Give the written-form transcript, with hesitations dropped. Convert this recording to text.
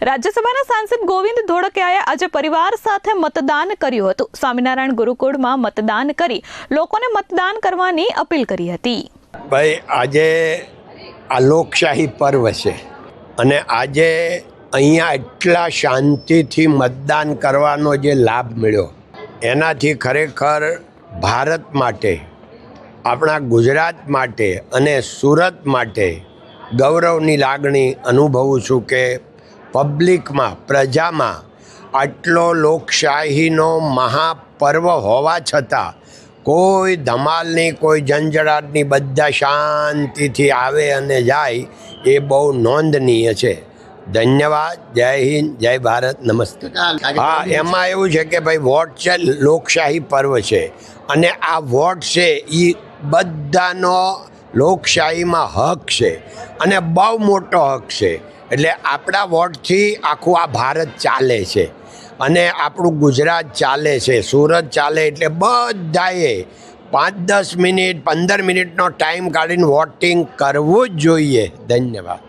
રાજ્યસભાના સાંસદ ગોવિંદ ધોળકિયાએ આજે પરિવાર સાથે મતદાન કર્યું હતું. સ્વામિનારાયણ ગુરુકુળમાં મતદાન કરી લોકોને મતદાન કરવાની અપીલ કરી હતી. ભાઈ, આજે આ લોકશાહી પર્વ છે અને આજે અહીંયા એટલા શાંતિથી મતદાન કરવાનો જે લાભ મળ્યો એનાથી ખરેખર ભારત માટે, આપણા ગુજરાત માટે અને સુરત માટે ગૌરવની લાગણી અનુભવું છું કે પબ્લિકમાં, પ્રજામાં આટલો લોકશાહીનો મહાપર્વ હોવા છતાં કોઈ ધમાલની, કોઈ ઝંઝડાટની, બધા શાંતિથી આવે અને જાય એ બહુ નોંધનીય છે. ધન્યવાદ. જય હિન્દ, જય ભારત, નમસ્તે. હા, એમાં એવું છે કે ભાઈ વોટ છે, લોકશાહી પર્વ છે અને આ વોટ છે એ બધાનો લોકશાહીમાં હક છે અને બહુ મોટો હક છે. એટલે આપણા વોટથી આખું આ ભારત ચાલે છે અને આપણું ગુજરાત ચાલે છે, સુરત ચાલે. એટલે બધાએ 5-10 મિનિટ, 15 મિનિટનો ટાઈમ કાઢીને વોટિંગ કરવું જ જોઈએ. ધન્યવાદ.